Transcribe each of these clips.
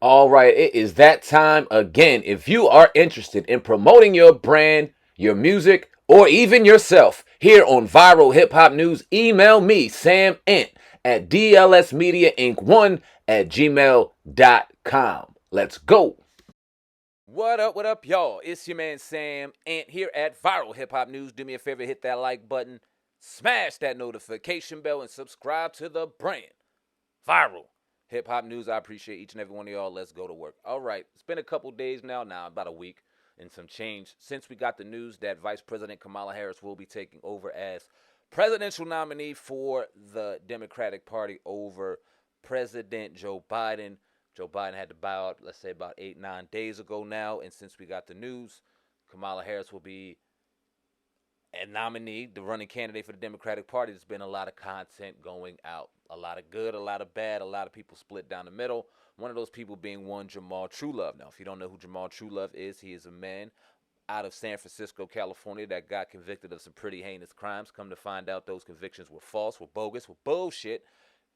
All right, it is that time again. If you are interested in promoting your brand, your music, or even yourself here on Viral Hip Hop News, email me, Sam Ent, at dlsmediainc1 at gmail.com. Let's go. What up, y'all? It's your man Sam Ant here at Viral Hip Hop News. Do me a favor, hit that like button, smash that notification bell, and subscribe to the brand. Viral Hip Hop News. I appreciate each and every one of y'all. Let's go to work. All right, it's been a couple days now, about a week and some change since we got the news that Vice President Kamala Harris will be taking over as presidential nominee for the Democratic Party over President Joe Biden. Joe Biden had to bow out, let's say, about 8-9 days ago now. And since we got the news, Kamala Harris will be a nominee, the running candidate for the Democratic Party. There's been a lot of content going out. A lot of good, a lot of bad, a lot of people split down the middle. One of those people being one Jamal Truelove. Now, if you don't know who Jamal Truelove is, he is a man out of San Francisco, California that got convicted of some pretty heinous crimes. Come to find out those convictions were false, were bogus, were bullshit.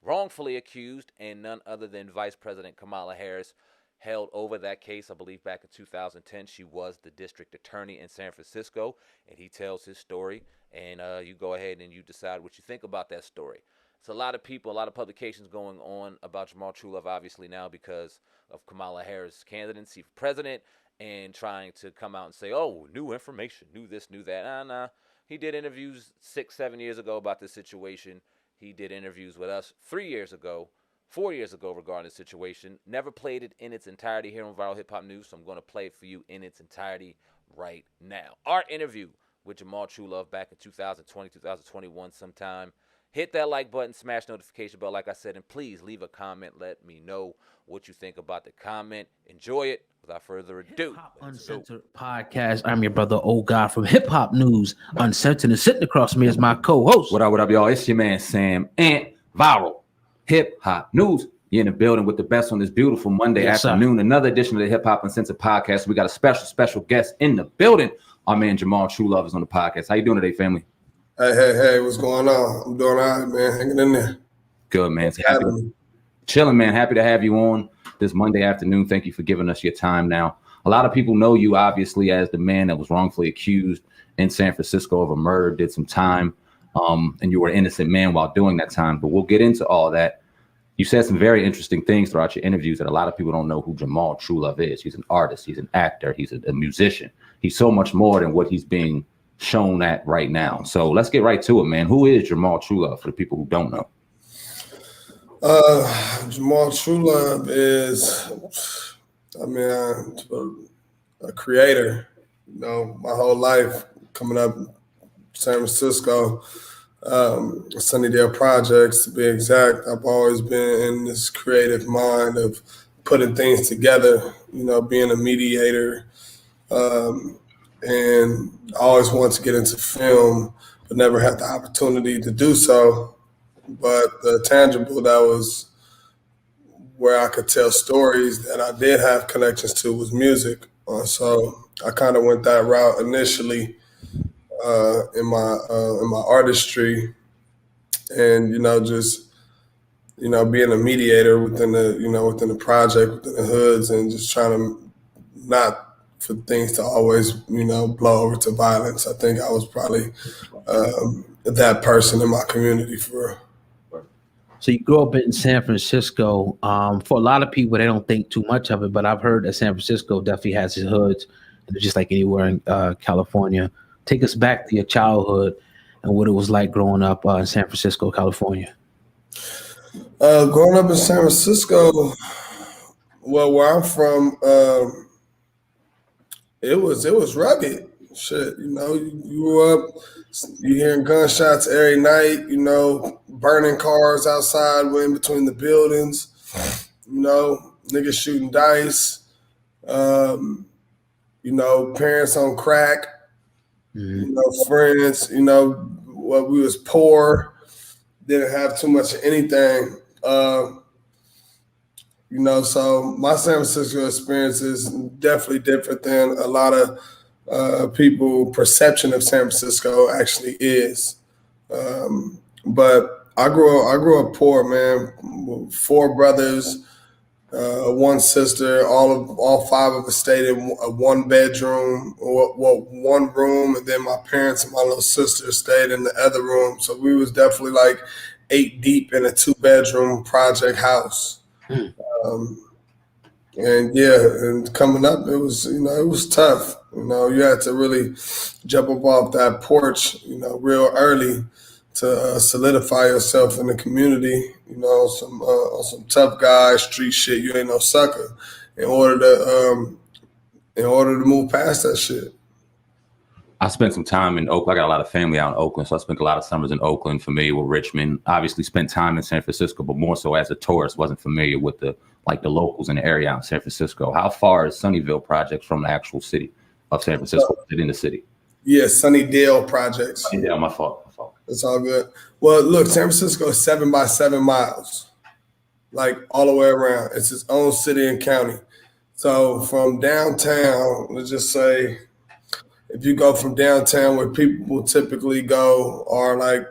Wrongfully accused, and none other than Vice President Kamala Harris held over that case. I believe back in 2010, she was the district attorney in San Francisco, and he tells his story, and you go ahead and you decide what you think about that story. It's a lot of people, a lot of publications going on about Jamal Truelove, obviously now because of Kamala Harris' candidacy for president and trying to come out and say, oh, new information, new this, new that. Nah. He did interviews 6-7 years ago about this situation. He did interviews with us 4 years ago regarding the situation. Never played it in its entirety here on Viral Hip Hop News, so I'm going to play it for you in its entirety right now. Our interview with Jamal Truelove back in 2020, 2021 sometime. Hit that like button, smash notification bell, like I said, and please leave a comment. Let me know what you think about the comment. Enjoy it. Without further ado, Uncensored podcast. I'm your brother, old guy from Hip Hop News, Uncensored, and sitting across me is my co-host. What up, y'all? It's your man Sam Ant, Viral Hip Hop News. You're in the building with the best on this beautiful Monday afternoon. Sir. Another edition of the Hip Hop Uncensored podcast. We got a special guest in the building. Our man Jamal Truelove is on the podcast. How you doing today, family? Hey, what's going on? I'm doing all right, man. Hanging in there. Good, man. Chilling, man. Happy to have you on this Monday afternoon. Thank you for giving us your time now. A lot of people know you, obviously, as the man that was wrongfully accused in San Francisco of a murder, did some time, and you were an innocent man while doing that time. But we'll get into all that. You said some very interesting things throughout your interviews that a lot of people don't know who Jamal Truelove is. He's an artist. He's an actor. He's a musician. He's so much more than what he's being shown at right now. So let's get right to it, man. Who is Jamal Truelove for the people who don't know? Jamal Truelove is, a creator. You know, my whole life coming up in San Francisco, Sunnydale Projects to be exact, I've always been in this creative mind of putting things together, you know, being a mediator, and I always wanted to get into film, but never had the opportunity to do so. But the tangible, that was where I could tell stories that I did have connections to, was music. So I kind of went that route initially in my artistry, and being a mediator within the project, within the hoods, and just trying to not for things to always blow over to violence. I think I was probably that person in my community for real. So you grew up in San Francisco. For a lot of people, they don't think too much of it, but I've heard that San Francisco definitely has its hoods, just like anywhere in California. Take us back to your childhood and what it was like growing up in San Francisco, California. Growing up in San Francisco, well, where I'm from, it was rugged. Shit, you grew up, you hearing gunshots every night, burning cars outside, in between the buildings, niggas shooting dice, parents on crack, friends, we was poor, didn't have too much of anything. So my San Francisco experience is definitely different than a lot of people perception of San Francisco actually is. But I grew up poor, man. 4 brothers, one sister. All five of us stayed in a one bedroom, or one room, and then my parents and my little sister stayed in the other room. So we was definitely like 8 deep in a 2 bedroom project house. Um, and yeah, and coming up, it was tough. You had to really jump up off that porch, real early to solidify yourself in the community. Some tough guy, street shit. You ain't no sucker. In order to move past that shit. I spent some time in Oakland. I got a lot of family out in Oakland, so I spent a lot of summers in Oakland, familiar with Richmond. Obviously spent time in San Francisco, but more so as a tourist, wasn't familiar with the locals in the area out in San Francisco. How far is Sunnyvale projects from the actual city of San Francisco? In the city? Yeah, Sunnydale projects. Yeah, my fault. It's all good. Well, look, San Francisco is 7 by 7 miles, like all the way around. It's its own city and county. So from downtown, let's just say, if you go from downtown, where people typically go are like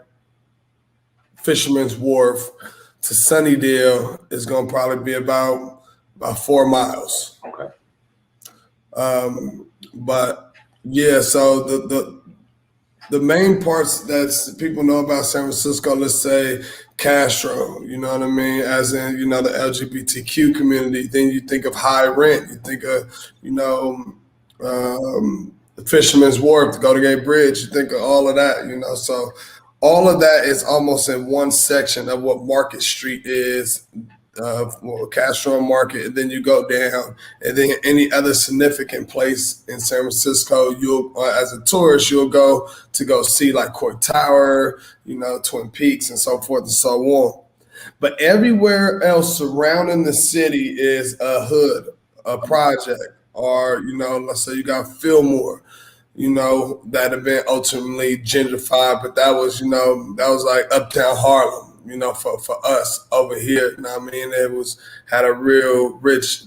Fisherman's Wharf to Sunnydale, is going to probably be about 4 miles. Okay. But yeah, so the main parts that people know about San Francisco, let's say Castro, you know what I mean? As in, the LGBTQ community. Then you think of high rent. You think of, the Fisherman's Wharf, the Golden Gate Bridge. You think of all of that, So all of that is almost in one section of what Market Street is, Castro Market, and then you go down, and then any other significant place in San Francisco, as a tourist, you'll go see like Court Tower, Twin Peaks, and so forth and so on. But everywhere else surrounding the city is a hood, a project, or let's say you got Fillmore, that have been ultimately gentrified, but that was like Uptown Harlem. For us over here, I mean, had a real rich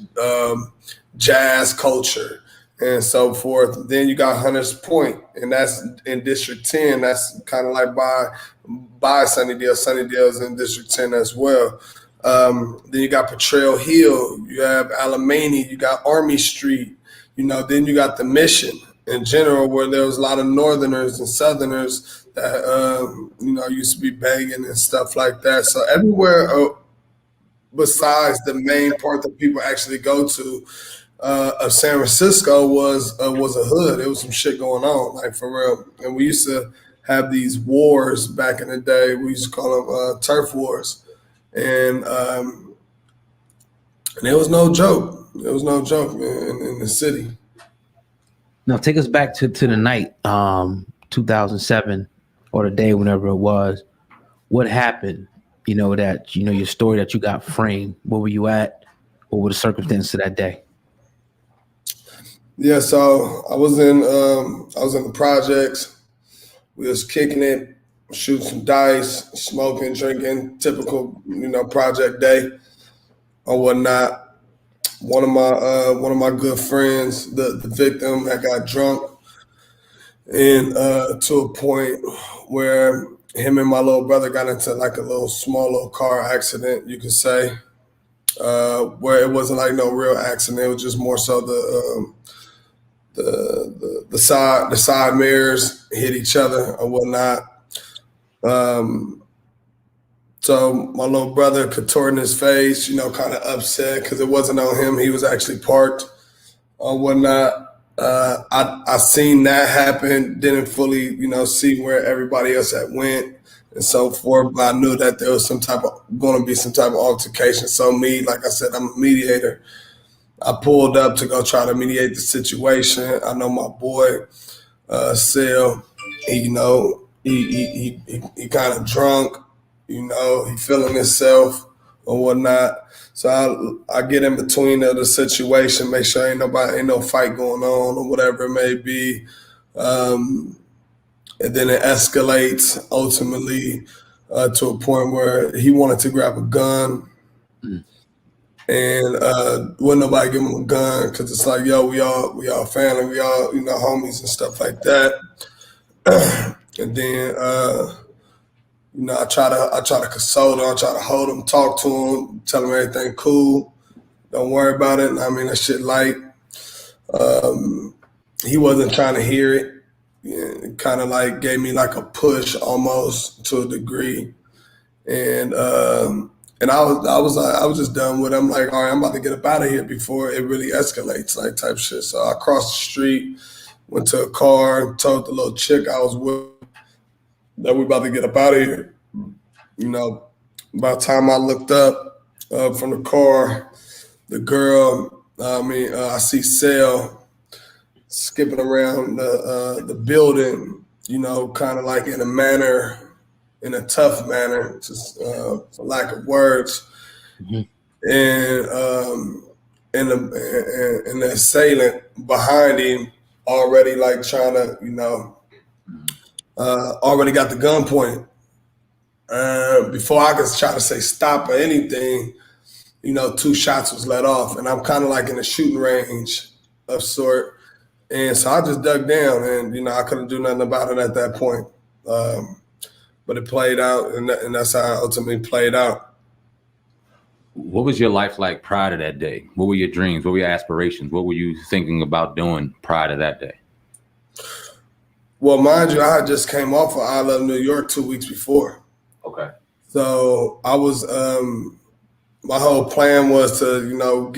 jazz culture and so forth. Then you got Hunters Point, and that's in District 10. That's kind of like by Sunnydale. Sunnydale's in District 10 as well. Then you got Potrero Hill. You have Alamany. You got Army Street. Then you got the Mission in general, where there was a lot of Northerners and Southerners that used to be banging and stuff like that. So everywhere besides the main part that people actually go to of San Francisco was a hood. There was some shit going on, like for real. And we used to have these wars back in the day. We used to call them turf wars, and it was no joke. It was no joke, man, in the city. Now take us back to the night, 2007, or the day, whenever it was. What happened? That your story that you got framed. Where were you at? What were the circumstances of that day? Yeah, so I was in the projects. We was kicking it, shooting some dice, smoking, drinking, typical project day or whatnot. One of my good friends, the victim, had got drunk, and to a point where him and my little brother got into like a small little car accident, you could say, where it wasn't like no real accident. It was just more so the side mirrors hit each other or whatnot. So my little brother contorting his face, kind of upset because it wasn't on him. He was actually parked or whatnot. I seen that happen, didn't fully, see where everybody else had went and so forth, but I knew that there was going to be some type of altercation. So me, like I said, I'm a mediator. I pulled up to go try to mediate the situation. I know my boy, Sil, he kind of drunk, he feeling himself or whatnot. So I get in between the situation, make sure ain't no fight going on or whatever it may be. And then it escalates ultimately to a point where he wanted to grab a gun. And wouldn't nobody give him a gun because it's like, yo, we all family, we all, homies and stuff like that. And then I try to console him, I try to hold him, talk to him, tell him everything cool. Don't worry about it. I mean, that shit light. He wasn't trying to hear it. It kind of like gave me like a push almost to a degree. And I was just done with it. I'm like, all right, I'm about to get up out of here before it really escalates, like type shit. So I crossed the street, went to a car, told the little chick I was with that we about to get up out of here. You know, by the time I looked up from the car, the girl, I see Sale skipping around the building, you know, kind of like in a tough manner, just for lack of words. Mhm. And the assailant behind him already like trying to, you know, already got the gun pointed. Before I could try to say stop or anything, you know, 2 shots was let off, and I'm kind of like in a shooting range of sort. And so I just dug down, and you know, I couldn't do nothing about it at that point. But it played out, and that's how it ultimately played out. What was your life like prior to that day? What were your dreams? What were your aspirations? What were you thinking about doing prior to that day? Well, mind you, I had just came off of I Love New York 2 weeks before. Okay. So I was, my whole plan was to, you know,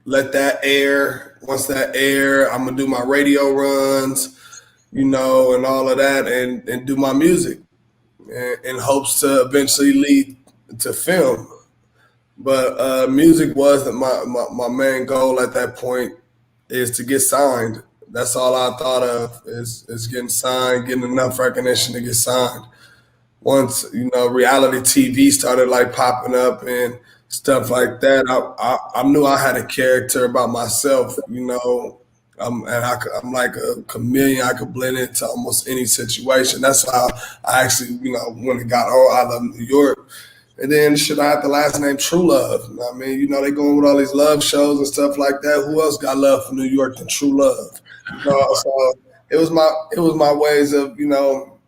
let that air. Once that air, I'm gonna do my radio runs, you know, and all of that, and do my music, in hopes to eventually lead to film. But music was my main goal at that point, is to get signed. That's all I thought of is getting signed, getting enough recognition to get signed. Once, you know, reality TV started like popping up and stuff like that, I knew I had a character about myself, you know, and I'm like a chameleon. I could blend into almost any situation. That's how I actually, you know, when it got I Love New York. And then shit, I had the last name True Love. I mean, you know, they going with all these love shows and stuff like that. Who else got love for New York than True Love? You know, so it was my ways of, you know,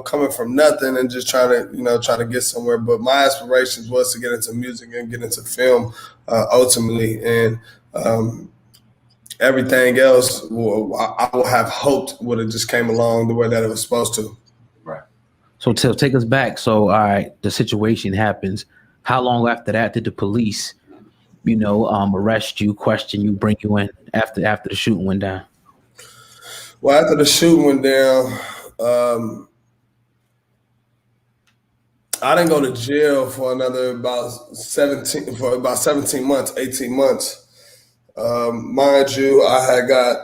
coming from nothing and just trying to get somewhere. But my aspirations was to get into music and get into film, ultimately. And everything else, I would have hoped would have just came along the way that it was supposed to. Right. So take us back. So, all right, the situation happens. How long after that did the police, you know, arrest you, question you, bring you in after the shooting went down? Well, after the shooting went down, I didn't go to jail for about 17 months, 18 months. Mind you, I had got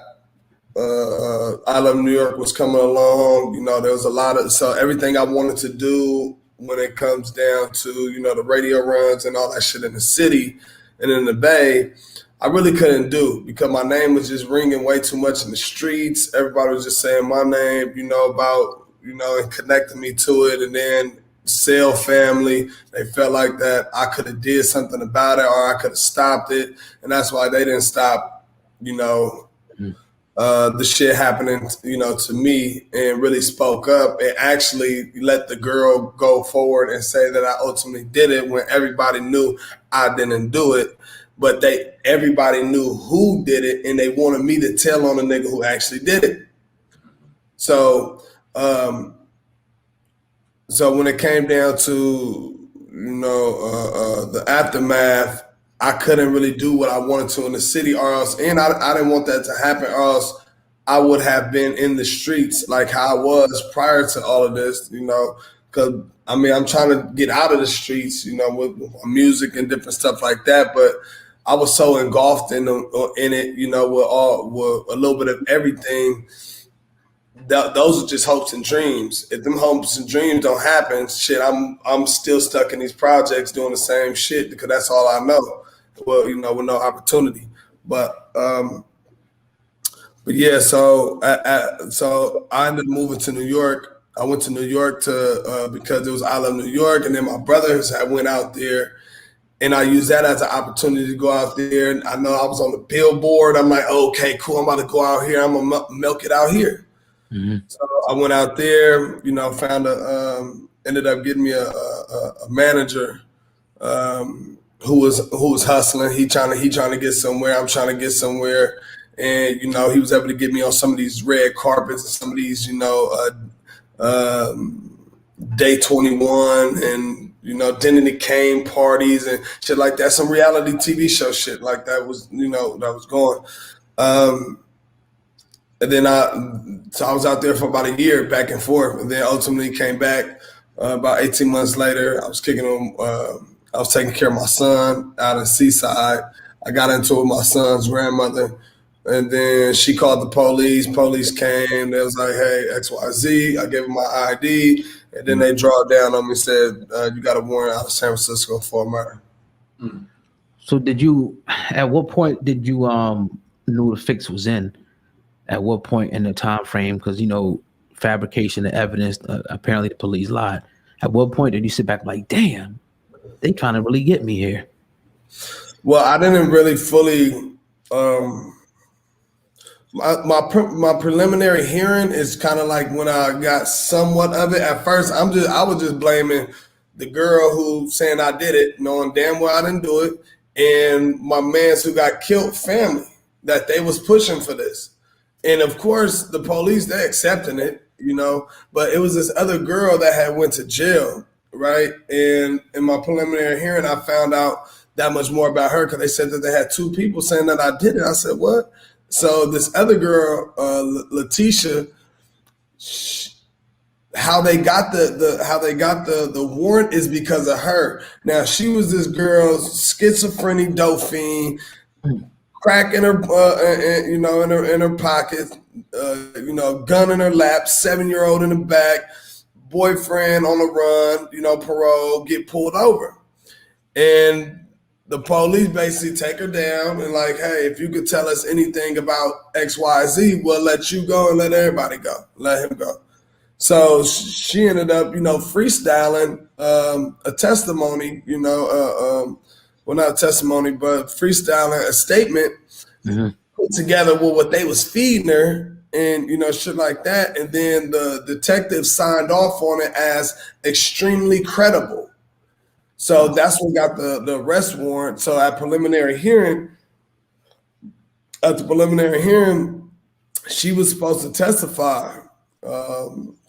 I Love New York was coming along. You know, there was a lot of, so everything I wanted to do when it comes down to, you know, the radio runs and all that shit in the city and in the Bay, I really couldn't do, because my name was just ringing way too much in the streets. Everybody was just saying my name, you know, about, you know, and connecting me to it. And then Sale family, they felt like that I could have did something about it, or I could have stopped it. And that's why they didn't stop, you know, the shit happening, you know, to me, and really spoke up and actually let the girl go forward and say that I ultimately did it, when everybody knew I didn't do it. But everybody knew who did it, and they wanted me to tell on the nigga who actually did it. So, so when it came down to, you know, the aftermath, I couldn't really do what I wanted to in the city, or else, and I didn't want that to happen, or else I would have been in the streets like how I was prior to all of this, you know, because I mean, I'm trying to get out of the streets, you know, with music and different stuff like that. But I was so engulfed in it, you know, with a little bit of everything. Those are just hopes and dreams. If them hopes and dreams don't happen, shit, I'm still stuck in these projects doing the same shit, because that's all I know. Well, you know, with no opportunity. But yeah, so I ended up moving to New York. I went to New York because it was I Love New York, and then my brothers had went out there, and I used that as an opportunity to go out there. And I know I was on the billboard. I'm like, okay, cool. I'm about to go out here. I'm gonna milk it out here. Mm-hmm. So I went out there, you know, ended up getting me a manager, who was hustling. He trying to get somewhere. I'm trying to get somewhere. And, you know, he was able to get me on some of these red carpets and some of these, you know, Day 21 and, you know, Denny Kane parties and shit like that. Some reality TV show shit like that was, you know, that was going. And then I was out there for about a year back and forth, and then ultimately came back about 18 months later. I was I was taking care of my son out in Seaside. I got into it with my son's grandmother, and then she called the police. Police came. They was like, "Hey, XYZ." I gave them my ID, and then they draw down on me and said, "You got a warrant out of San Francisco for a murder." So at what point did you knew the fix was in? At what point in the time frame? Because, you know, fabrication of evidence, apparently the police lied. At what point did you sit back like, damn, they trying to really get me here? Well, I didn't really fully. My preliminary hearing is kind of like when I got somewhat of it. At first, I was just blaming the girl who saying I did it, knowing damn well I didn't do it, and my mans who got killed family that they was pushing for this. And of course, the police, they accepting it, you know, but it was this other girl that had went to jail, right? And in my preliminary hearing, I found out that much more about her because they said that they had two people saying that I did it. I said, what? So this other girl, Letitia, how they got the warrant is because of her. Now, she was this girl's schizophrenic dope fiend, crack in her, you know, in her pocket, you know, gun in her lap, 7-year-old in the back, boyfriend on the run, you know, parole, get pulled over, and the police basically take her down and like, hey, if you could tell us anything about XYZ, we'll let you go and let everybody go, let him go. So she ended up, you know, freestyling a testimony, you know, well, not a testimony, but freestyling a statement put together with what they was feeding her and, you know, shit like that. And then the detective signed off on it as extremely credible. So that's what got the arrest warrant. So at the preliminary hearing, she was supposed to testify.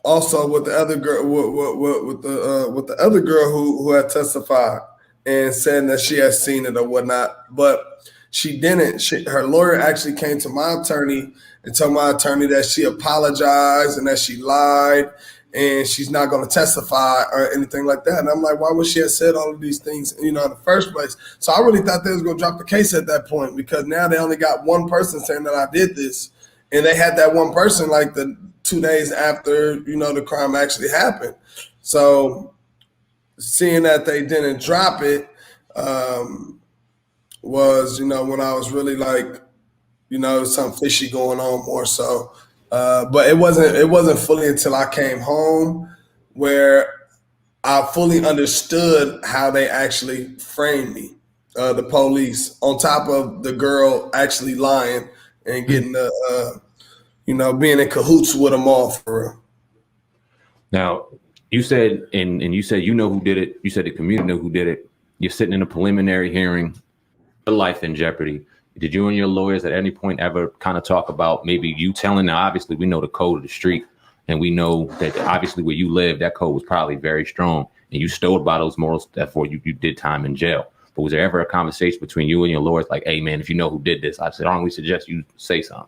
Also with the other girl, with the other girl who had testified and said that she had seen it or whatnot, but she didn't. Her lawyer actually came to my attorney and told my attorney that she apologized and that she lied and she's not going to testify or anything like that. And I'm like, why would she have said all of these things, you know, in the first place? So I really thought they was going to drop the case at that point because now they only got one person saying that I did this. And they had that one person like the 2 days after, you know, the crime actually happened. So seeing that they didn't drop it was, you know, when I was really like, you know, something fishy going on more so. But it wasn't fully until I came home where I fully understood how they actually framed me, the police, on top of the girl actually lying and getting the, you know, being in cahoots with them all for real. Now, you said, and you said you know who did it. You said the community know who did it. You're sitting in a preliminary hearing, your life in jeopardy. Did you and your lawyers at any point ever kind of talk about maybe you telling? Now, obviously, we know the code of the street, and we know that obviously where you live, that code was probably very strong, and you stole by those morals. Therefore, you did time in jail. But was there ever a conversation between you and your lawyers like, hey, man, if you know who did this, I said, I don't really suggest you say something.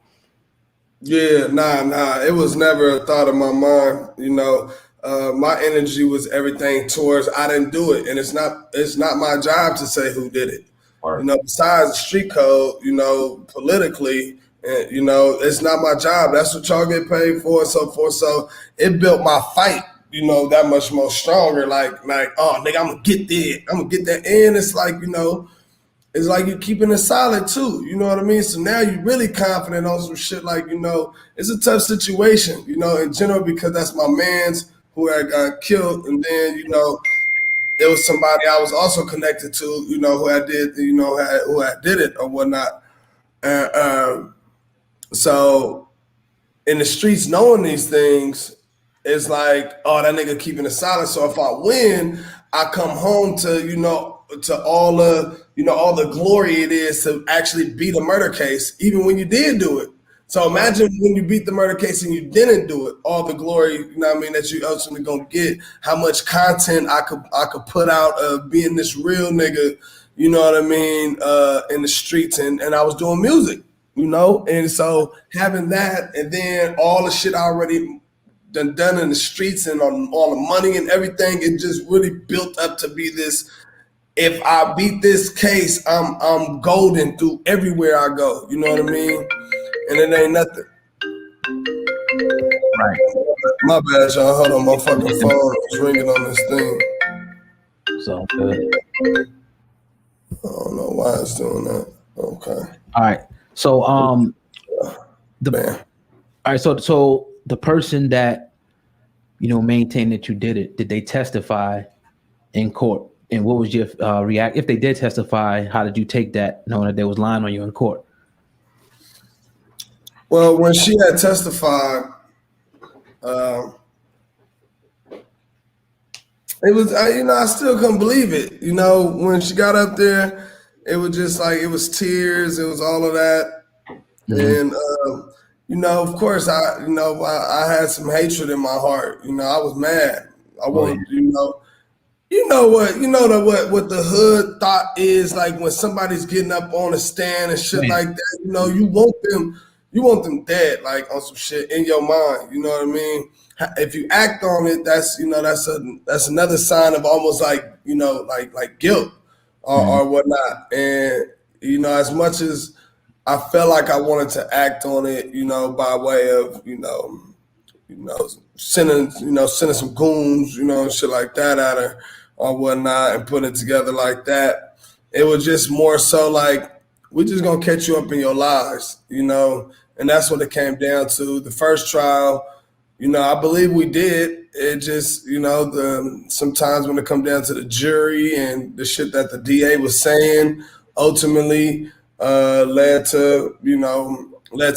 Yeah, nah. It was never a thought of my mind. You know, my energy was everything towards I didn't do it, and it's not my job to say who did it. Right. You know, besides the street code, you know, politically, you know, it's not my job. That's what y'all get paid for and so forth. So it built my fight, you know, that much more stronger. Like, oh, nigga, I'm gonna get there. I'm gonna get that. And it's like, you know, it's like you keeping it solid too. You know what I mean? So now you're really confident on some shit. Like, you know, it's a tough situation, you know, in general, because that's my mans who had got killed. And then, you know, there was somebody I was also connected to, you know, who had did it or whatnot. So in the streets, knowing these things, it's like, oh, that nigga keeping it solid. So if I win, I come home to, you know, to all the glory it is to actually beat a murder case, even when you did do it. So imagine when you beat the murder case and you didn't do it, all the glory, you know what I mean, that you ultimately gonna get, how much content I could put out of being this real nigga, you know what I mean, in the streets, and I was doing music, you know? And so having that, and then all the shit I already done in the streets and on all the money and everything, it just really built up to be this, if I beat this case, I'm golden through everywhere I go, you know what I mean? And it ain't nothing. Right. My bad, y'all. Hold on, my fucking phone is ringing on this thing. So good. I don't know why it's doing that. Okay. All right. So all right. So the person that maintained that you did it, did they testify in court? And what was your react? If they did testify, how did you take that, knowing that they was lying on you in court? Well, when she had testified, it was, I still couldn't believe it. When she got up there, it was just like, it was tears. It was all of that. Mm-hmm. And, of course, I had some hatred in my heart. I was mad. I wanted, what the hood thought is like when somebody's getting up on a stand and shit like that, you want them dead, like on some shit in your mind. You know what I mean? If you act on it, that's that's another sign of almost like like guilt or whatnot. And as much as I felt like I wanted to act on it, by way of sending some goons, and shit like that at her or whatnot, and putting it together like that. It was just more so like, we're just gonna catch you up in your lies, and that's what it came down to. The first trial, I believe we did. It just, sometimes when it come down to the jury and the shit that the DA was saying, ultimately led to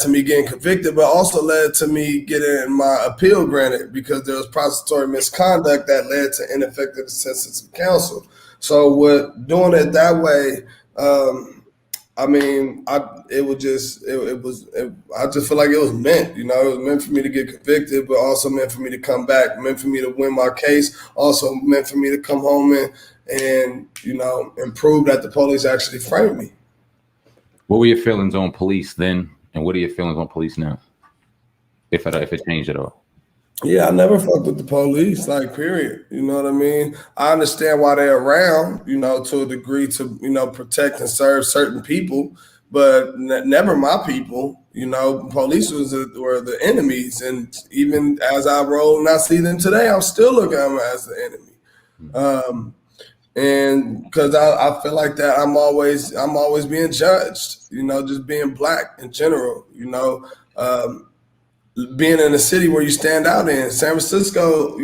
me getting convicted, but also led to me getting my appeal granted because there was prosecutorial misconduct that led to ineffective assistance of counsel. So with doing it that way, I just feel like it was meant, it was meant for me to get convicted, but also meant for me to come back, meant for me to win my case, also meant for me to come home and prove that the police actually framed me. What were your feelings on police then, and what are your feelings on police now? If it changed at all? Yeah, I never fucked with the police, like, period. You know what I mean? I understand why they're around, to a degree to, protect and serve certain people, but never my people. Police were the enemies. And even as I roll and I see them today, I'm still looking at them as the enemy. And because I feel like that I'm always being judged, just being black in general, being in a city where you stand out in. San Francisco,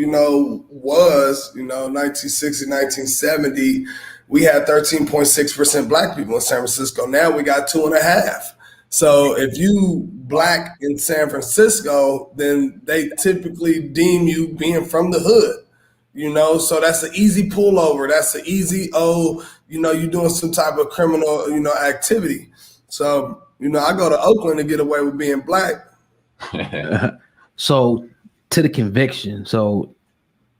was, 1960, 1970, we had 13.6% black people in San Francisco. Now we got 2.5%. So if you black in San Francisco, then they typically deem you being from the hood. So that's an easy pullover. That's an easy, you're doing some type of criminal, activity. So, I go to Oakland to get away with being black. So to the conviction. So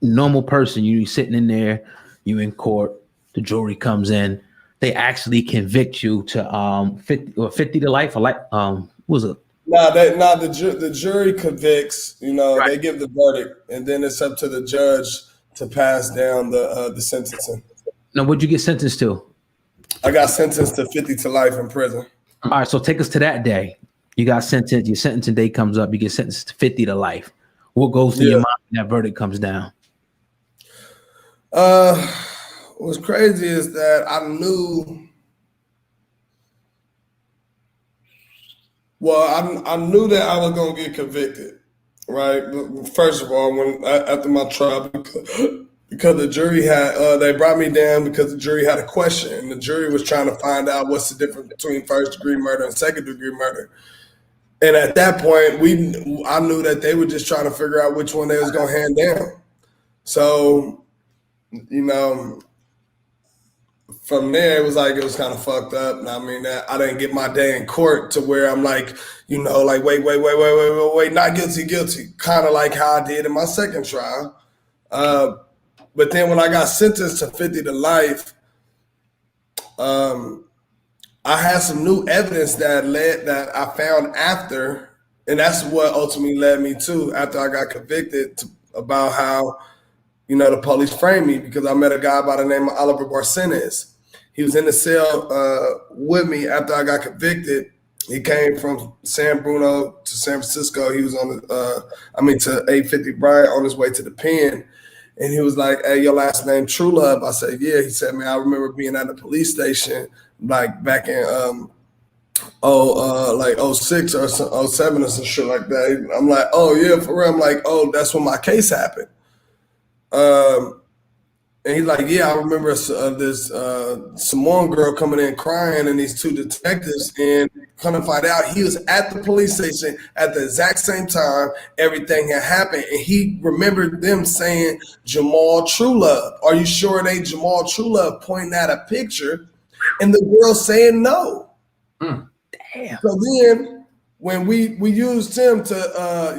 normal person, you sitting in there, you in court, the jury comes in, they actually convict you to 50 to life or like what was it? The jury convicts, right. They give the verdict, and then it's up to the judge to pass down the sentencing. Now, what'd you get sentenced to? I got sentenced to 50 to life in prison. All right, so take us to that day. You got sentenced, your sentencing day comes up, you get sentenced to 50 to life. What goes through your mind when that verdict comes down? What's crazy is that I knew that I was gonna get convicted, right? First of all, after my trial, because the jury had they brought me down because the jury had a question, and the jury was trying to find out what's the difference between first-degree murder and second-degree murder. And at that point, I knew that they were just trying to figure out which one they was gonna hand down. So, from there, it was kind of fucked up. And I mean, I didn't get my day in court to where I'm like, you know, like, wait, not guilty. Kind of like how I did in my second trial. But then when I got sentenced to 50 to life, I had some new evidence that I found after, and that's what ultimately led me to after I got convicted about how, you know, the police framed me, because I met a guy by the name of Oliver Barcenas. He was in the cell with me after I got convicted. He came from San Bruno to San Francisco. He was on to 850 Bryant on his way to the pen. And he was like, "Hey, your last name True Love?" I said, "Yeah." He said, "Man, I remember being at the police station like back in like 06 or 07 or some shit like that." I'm like, "Oh yeah, for real." I'm like, "Oh, that's when my case happened." And he's like, "Yeah, I remember this Samoan girl coming in crying, and these two detectives, and come to find out he was at the police station at the exact same time everything had happened, and he remembered them saying Jamal True Love. Are you sure it ain't Jamal True Love?" Pointing at a picture, and the girl saying no. Damn. So then when we used him to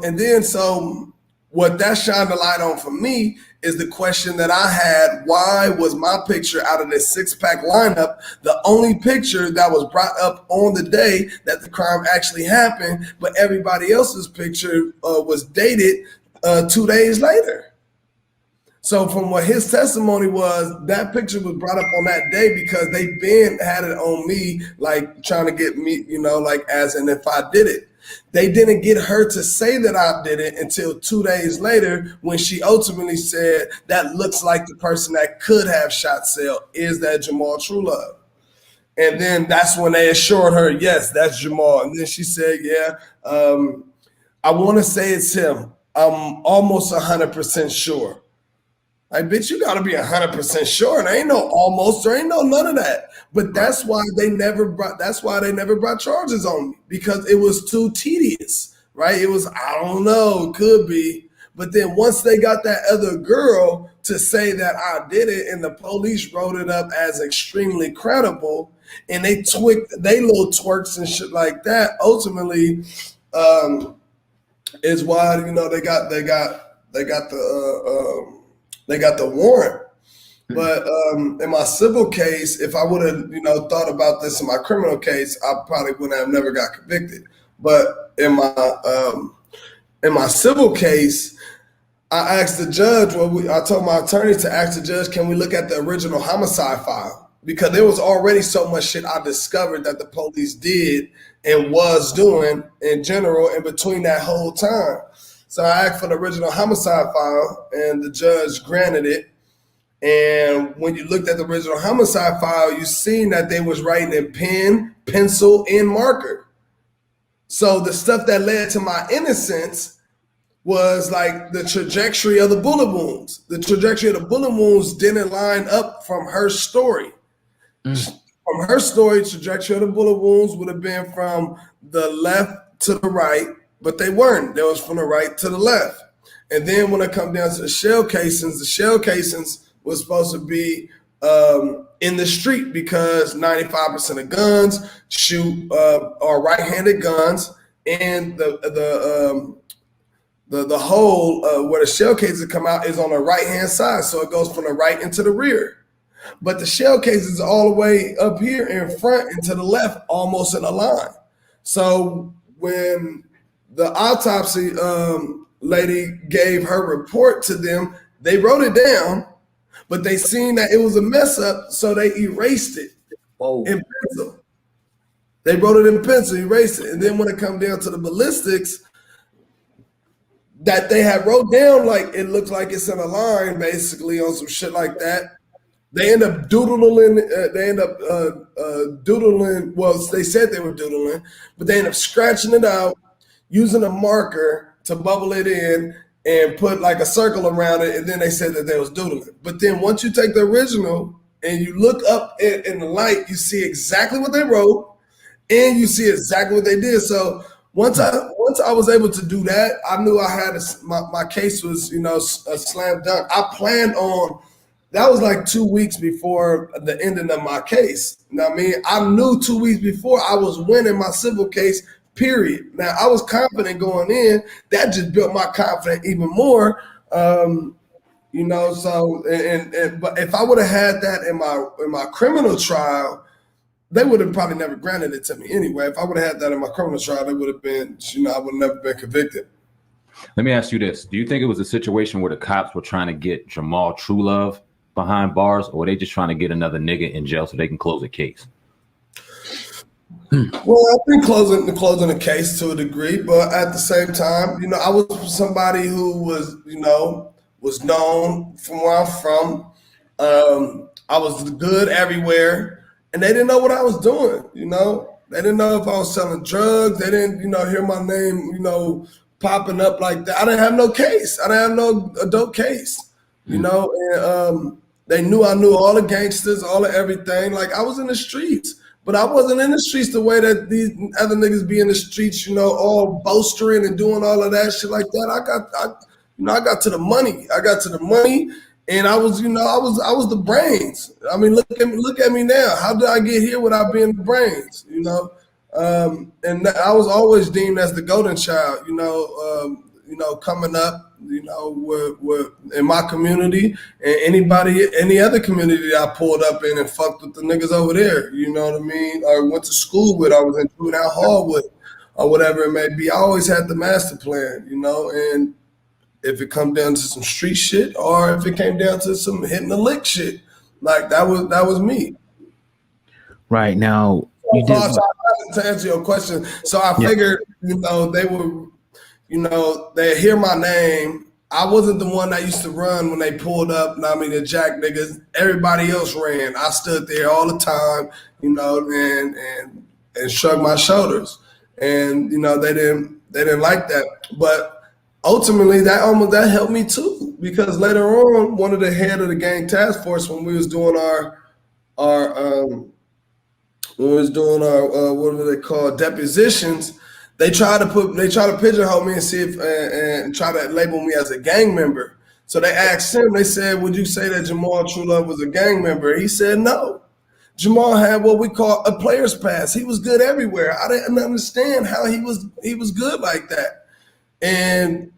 and then so what that shined a light on for me is the question that I had: why was my picture out of this 6-pack lineup the only picture that was brought up on the day that the crime actually happened, but everybody else's picture was dated 2 days later? So from what his testimony was, that picture was brought up on that day because they been had it on me, like trying to get me, you know, like as in if I did it. They didn't get her to say that I did it until 2 days later, when she ultimately said, "That looks like the person that could have shot Sale. Is that Jamal True Love?" And then that's when they assured her, "Yes, that's Jamal." And then she said, "Yeah, I want to say it's him. I'm almost 100% sure." Like, bitch, you gotta be 100% sure. There ain't no almost, there ain't no none of that. But that's why they never brought charges on me, because it was too tedious, right? It was, I don't know, could be. But then once they got that other girl to say that I did it, and the police wrote it up as extremely credible, and they tweaked they little twerks and shit like that, ultimately is why, you know, they got the warrant. But in my civil case, if I would have, you know, thought about this in my criminal case, I probably would have never got convicted. But in my civil case, I asked the judge, I told my attorney to ask the judge, can we look at the original homicide file? Because there was already so much shit I discovered that the police did and was doing in general in between that whole time. So I asked for the original homicide file, and the judge granted it. And when you looked at the original homicide file, you seen that they was writing in pen, pencil, and marker. So the stuff that led to my innocence was like the trajectory of the bullet wounds. The trajectory of the bullet wounds didn't line up from her story. From her story, trajectory of the bullet wounds would have been from the left to the right, but they weren't. They was from the right to the left. And then when it come down to the shell casings was supposed to be in the street, because 95% of guns are right-handed guns, and the hole where the shell cases come out is on the right-hand side, so it goes from the right into the rear. But the shell cases are all the way up here in front and to the left, almost in a line. So when the autopsy lady gave her report to them, they wrote it down, but they seen that it was a mess up, so they erased it in pencil. They wrote it in pencil, erased it. And then when it come down to the ballistics, that they had wrote down, like it looks like it's in a line, basically, on some shit like that. They end up doodling. Doodling. Well, they said they were doodling, but they end up scratching it out, using a marker to bubble it in and put like a circle around it, and then they said that they was doodling. But then once you take the original and you look up in the light, you see exactly what they wrote, and you see exactly what they did. So once I was able to do that, I knew I had my case was, you know, a slam dunk. I planned on that was like 2 weeks before the ending of my case. You know what I mean? I knew 2 weeks before I was winning my civil case, period. Now, I was confident going in. That just built my confidence even more. You know, so but if I would have had that in my criminal trial, they would have probably never granted it to me anyway. If I would have had that in my criminal trial, it would have been, you know, I would have never been convicted. Let me ask you this. Do you think it was a situation where the cops were trying to get Jamal Truelove behind bars, or were they just trying to get another nigga in jail so they can close a case? Well, I think closing the case to a degree, but at the same time, you know, I was somebody who was, you know, was known from where I'm from. I was good everywhere, and they didn't know what I was doing. You know, they didn't know if I was selling drugs. They didn't, you know, hear my name, you know, popping up like that. I didn't have no case. I didn't have no adult case. You know, and they knew I knew all the gangsters, all of everything. Like I was in the streets. But I wasn't in the streets the way that these other niggas be in the streets, you know, all boastering and doing all of that shit like that. I got to the money. I got to the money, and I was, you know, I was the brains. I mean, look at me now. How did I get here without being the brains? You know, and I was always deemed as the golden child. You know, coming up. You know, with in my community and any other community that I pulled up in and fucked with the niggas over there, you know what I mean? Or went to school with, I was in juvenile hall with, or whatever it may be. I always had the master plan, you know, and if it come down to some street shit or if it came down to some hitting the lick shit, like that was me. Right now, you did. To answer your question, so I figured, you know, they were. You know, they hear my name. I wasn't the one that used to run when they pulled up. I mean, the jack niggas. Everybody else ran. I stood there all the time, you know, and shrugged my shoulders. And you know, they didn't like that. But ultimately, that helped me too, because later on, one of the head of the gang task force, when we was doing our what do they call, depositions. They try to pigeonhole me and see if and try to label me as a gang member. So they asked him. They said, "Would you say that Jamal Truelove was a gang member?" He said, "No. Jamal had what we call a player's pass. He was good everywhere. I didn't understand how he was good like that." And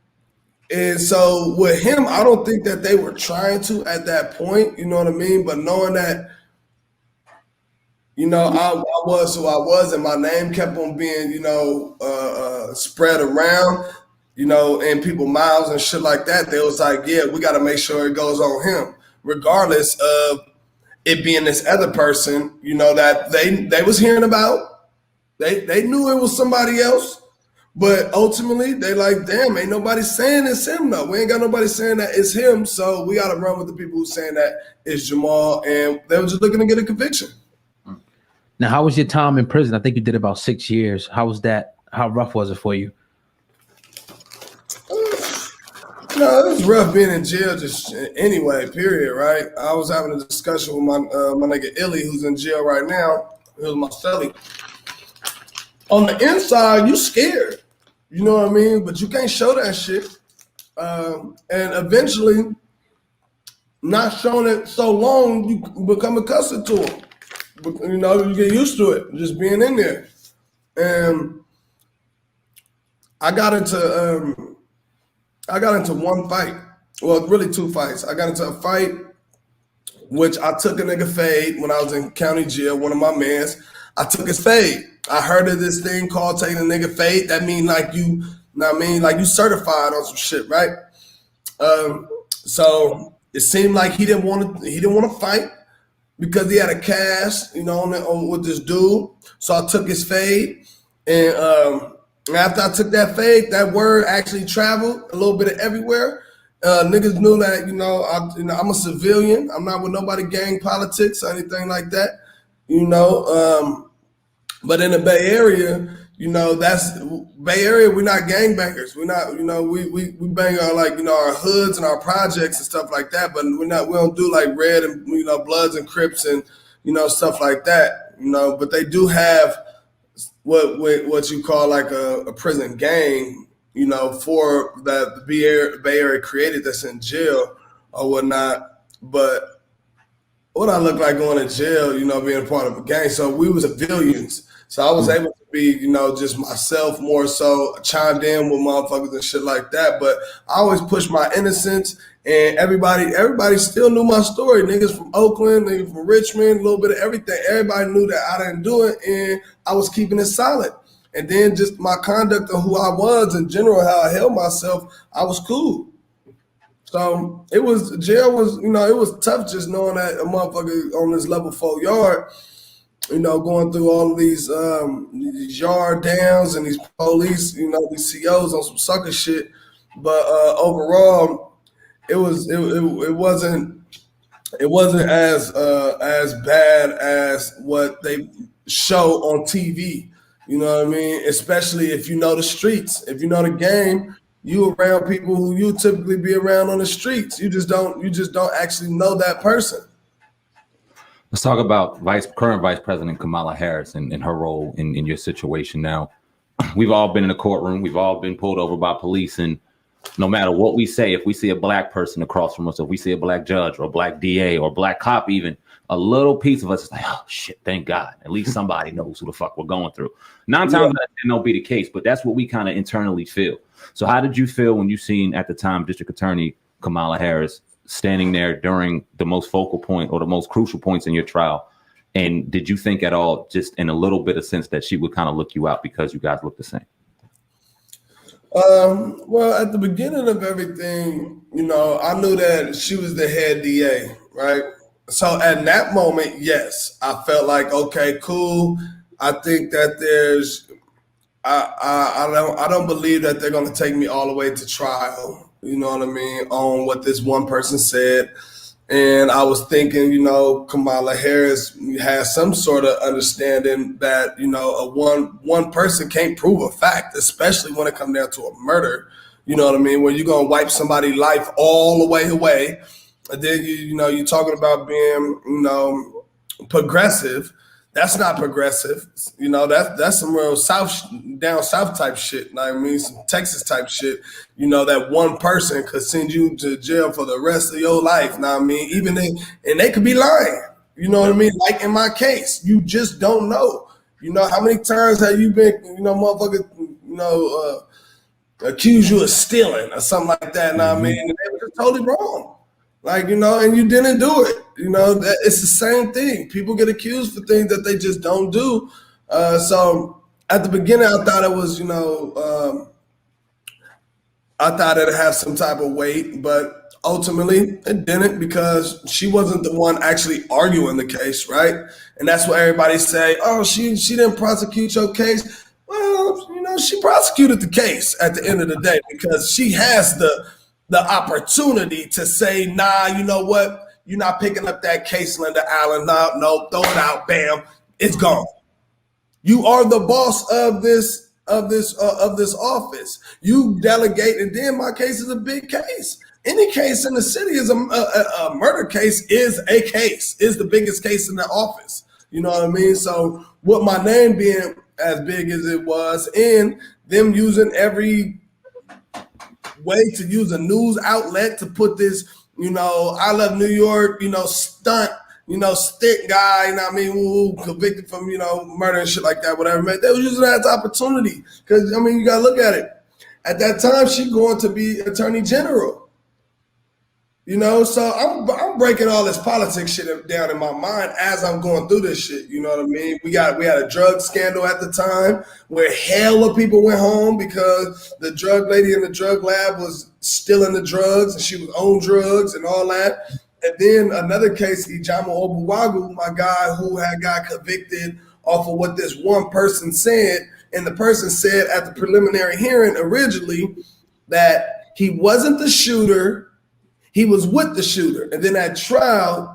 so with him, I don't think that they were trying to at that point. You know what I mean? But knowing that, you know, I was who I was, and my name kept on being, you know, spread around, you know, in people's mouths and shit like that. They was like, yeah, we got to make sure it goes on him, regardless of it being this other person, you know, that they was hearing about. They knew it was somebody else, but ultimately they like, damn, ain't nobody saying it's him though. We ain't got nobody saying that it's him, so we got to run with the people who saying that it's Jamal, and they were just looking to get a conviction. Now, how was your time in prison? I think you did about 6 years. How was that? How rough was it for you? No, it was rough being in jail just anyway, period, right? I was having a discussion with my nigga Illy, who's in jail right now. He was my celly. On the inside, you scared. You know what I mean? But you can't show that shit. And eventually, not showing it so long, you become accustomed to it. You know, you get used to it, just being in there. And I got into one fight. Well, really two fights. I got into a fight which I took a nigga fade when I was in county jail, one of my mans. I took his fade. I heard of this thing called taking a nigga fade. That mean like you know what I mean? Like you certified on some shit, right? So it seemed like he didn't want to fight, because he had a cast, you know, with this dude. So I took his fade, and after I took that fade, that word actually traveled a little bit of everywhere. Niggas knew that, you know, I'm a civilian. I'm not with nobody gang politics or anything like that, you know. But in the Bay Area, you know, that's Bay Area. We're not gangbangers. We're not, you know, we bang on like, you know, our hoods and our projects and stuff like that. But we don't do like Red and, you know, Bloods and Crips and, you know, stuff like that. You know, but they do have what you call like a prison gang, you know, for that the Bay Area created that's in jail or whatnot. But what I look like going to jail, being a part of a gang. So we was civilians. So I was able to be, just myself more so, chimed in with motherfuckers and shit like that. But I always pushed my innocence, and everybody still knew my story. Niggas from Oakland, niggas from Richmond, a little bit of everything. Everybody knew that I didn't do it, and I was keeping it solid. And then just my conduct of who I was in general, how I held myself, I was cool. So jail was, it was tough just knowing that a motherfucker on this level 4 yard, going through all of these yard downs and these police, these COs on some sucker shit. But overall, it wasn't as bad as what they show on TV. You know what I mean? Especially if you know the streets, if you know the game, you around people who you typically be around on the streets. You just don't actually know that person. Let's talk about current Vice President Kamala Harris and her role in your situation now. We've all been in a courtroom. We've all been pulled over by police. And no matter what we say, if we see a black person across from us, if we see a black judge or a black DA or a black cop even, a little piece of us is like, oh, shit, thank God. At least somebody knows who the fuck we're going through. 9 times out of 10, that'll be the case, but that's what we kind of internally feel. So how did you feel when you seen at the time District Attorney Kamala Harris standing there during the most focal point or the most crucial points in your trial? And did you think at all, just in a little bit of sense, that she would kind of look you out because you guys look the same? Well, at the beginning of everything, I knew that she was the head DA, right? So at that moment, yes, I felt like, okay, cool. I think that I don't believe that they're going to take me all the way to trial. You know what I mean? On what this one person said. And I was thinking, Kamala Harris has some sort of understanding that, one person can't prove a fact, especially when it comes down to a murder. You know what I mean? Where you're going to wipe somebody's life all the way away. And then, you're talking about being, progressive. That's not progressive. That's some real down south type shit. You know what I mean? Some Texas type shit. That one person could send you to jail for the rest of your life. You know what I mean? And they could be lying. You know what I mean? Like in my case, you just don't know. How many times have you been, motherfucker, accuse you of stealing or something like that? You know what I mean? And they were just totally wrong. And you didn't do it. That it's the same thing. People get accused for things that they just don't do. So at the beginning, I thought it was, I thought it'd have some type of weight, but ultimately it didn't, because she wasn't the one actually arguing the case, right? And that's what everybody say, oh, she didn't prosecute your case. Well, she prosecuted the case at the end of the day, because she has the opportunity to say, nah, you know what? You're not picking up that case, Linda Allen. No, throw it out. Bam, it's gone. You are the boss of this office. You delegate, and then my case is a big case. Any case in the city is a murder case is the biggest case in the office. You know what I mean? So with my name being as big as it was, and them using every way to use a news outlet to put this, I love New York, stunt, stick guy, who convicted from, murder and shit like that, whatever, man. They were using that as opportunity. Because, you got to look at it. At that time, she going to be Attorney General. So I'm breaking all this politics shit down in my mind as I'm going through this shit. You know what I mean? We had a drug scandal at the time where hella people went home because the drug lady in the drug lab was stealing the drugs and she was on drugs and all that. And then another case, Ijamu Obuwagu, my guy who had got convicted off of what this one person said. And the person said at the preliminary hearing originally that he wasn't the shooter. He was with the shooter. And then at trial,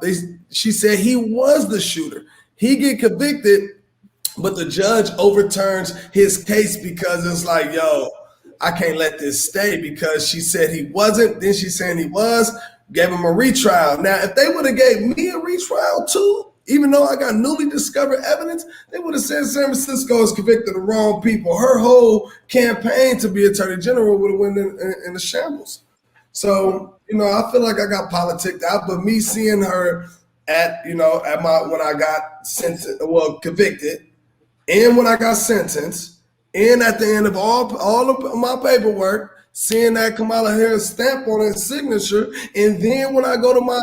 she said he was the shooter. He get convicted, but the judge overturns his case because it's like, yo, I can't let this stay, because she said he wasn't. Then she's saying he was, gave him a retrial. Now, if they would have gave me a retrial too, even though I got newly discovered evidence, they would have said San Francisco is convicted the wrong people. Her whole campaign to be Attorney General would have went in the shambles. So, I feel like I got politicked out, but me seeing her at when I got convicted, and when I got sentenced, and at the end of all of my paperwork, seeing that Kamala Harris stamp on his signature, and then when I go to my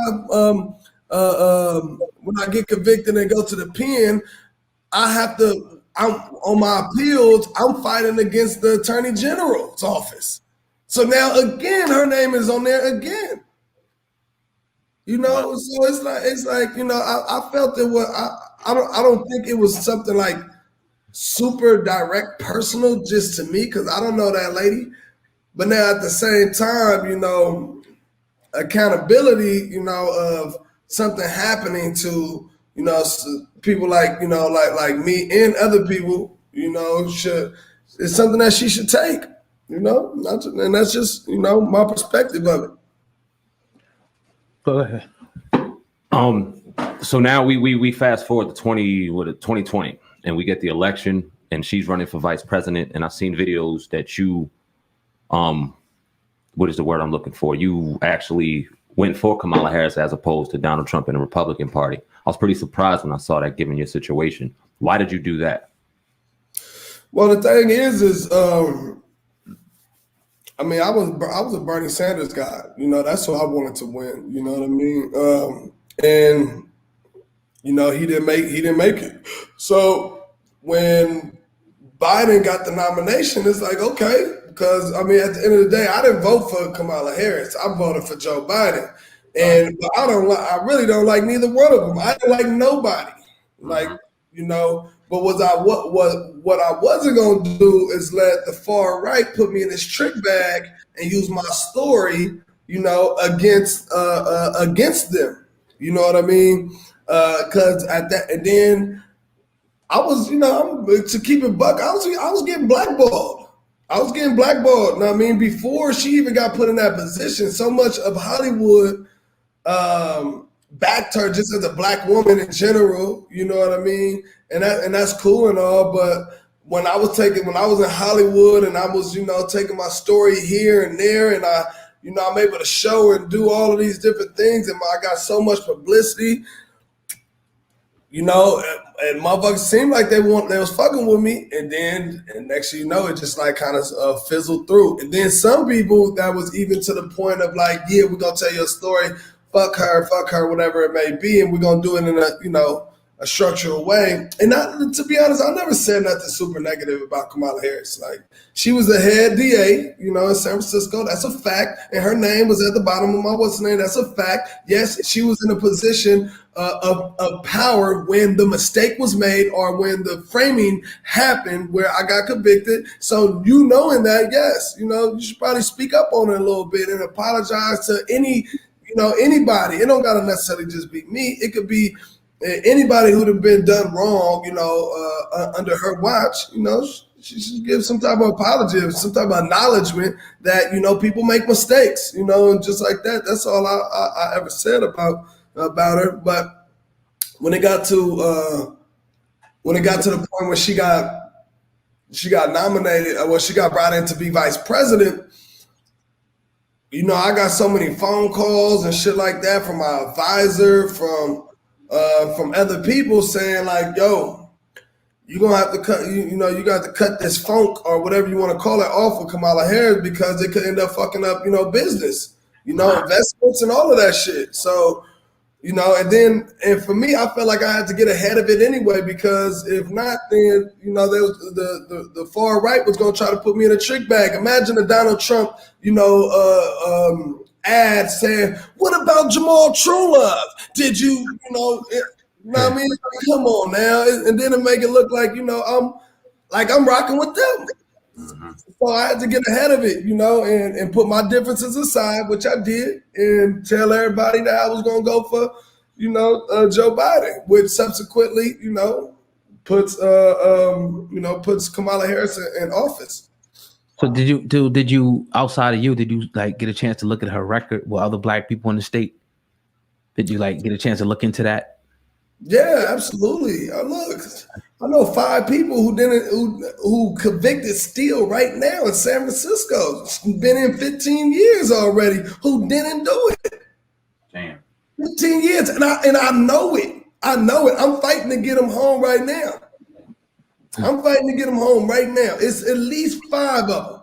when I get convicted and go to the pen, I'm on my appeals, I'm fighting against the Attorney General's office. So now again, her name is on there again. So it's like I felt it was I don't think it was something like super direct personal just to me, because I don't know that lady. But now at the same time, accountability, of something happening to, people like me and other people, it's something that she should take, and that's just, my perspective of it. Go ahead. So now we fast forward to 2020, and we get the election, and she's running for vice president, and I've seen videos that you, what is the word I'm looking for? You actually went for Kamala Harris as opposed to Donald Trump in the Republican Party. I was pretty surprised when I saw that, given your situation. Why did you do that? Well, the thing is, I mean, I was a Bernie Sanders guy. That's who I wanted to win. You know what I mean? And he didn't make it. So when Biden got the nomination, it's like, okay, because I mean, at the end of the day, I didn't vote for Kamala Harris. I voted for Joe Biden, and I really don't like neither one of them. I didn't like nobody, But what I wasn't gonna do is let the far right put me in this trick bag and use my story, against them. You know what I mean? Because at that, and then I was, to keep it buck, I was getting blackballed. I was getting blackballed. You know what I mean? Before she even got put in that position, so much of Hollywood backed her just as a black woman in general. You know what I mean? And that's cool and all, but when I was in Hollywood and I was, taking my story here and there, and I'm able to show and do all of these different things, and I got so much publicity. And motherfuckers seemed like they was fucking with me, and next thing you know, it just like kind of fizzled through. And then some people that was even to the point of like, yeah, we're gonna tell you a story, fuck her, whatever it may be, and we're gonna do it in a structural way. And to be honest, I never said nothing super negative about Kamala Harris. Like, she was the head DA, in San Francisco. That's a fact. And her name was at the bottom of my what's the name. That's a fact. Yes, she was in a position of power when the mistake was made or when the framing happened where I got convicted. So knowing that, yes, you should probably speak up on it a little bit and apologize to anybody. It don't gotta necessarily just be me. It could be anybody who'd have been done wrong, under her watch. She should give some type of apology, some type of acknowledgement that people make mistakes, and just like that. That's all I ever said about her. But when it got to the point where she got nominated, she got brought in to be vice president. I got so many phone calls and shit like that from my advisor, from other people saying like, yo, you're gonna have to cut, you got to cut this funk or whatever you want to call it off of Kamala Harris, because it could end up fucking up, business, investments and all of that shit. So, and for me, I felt like I had to get ahead of it anyway, because if not, then, there was the far right was gonna try to put me in a trick bag. Imagine a Donald Trump, ad saying, "What about Jamal Truelove? Did you, what I mean? Come on now," and then it make it look like, I'm rocking with them. So I had to get ahead of it, and put my differences aside, which I did, and tell everybody that I was gonna go for, Joe Biden, which subsequently, puts Kamala Harris in office. So did you outside of you, did you like get a chance to look at her record with other black people in the state? Did you like get a chance to look into that? Yeah, absolutely. I know 5 people who convicted still right now in San Francisco. Been in 15 years already, who didn't do it. Damn. 15 years, and I know it. I know it. I'm fighting to get him home right now. It's at least 5 of them.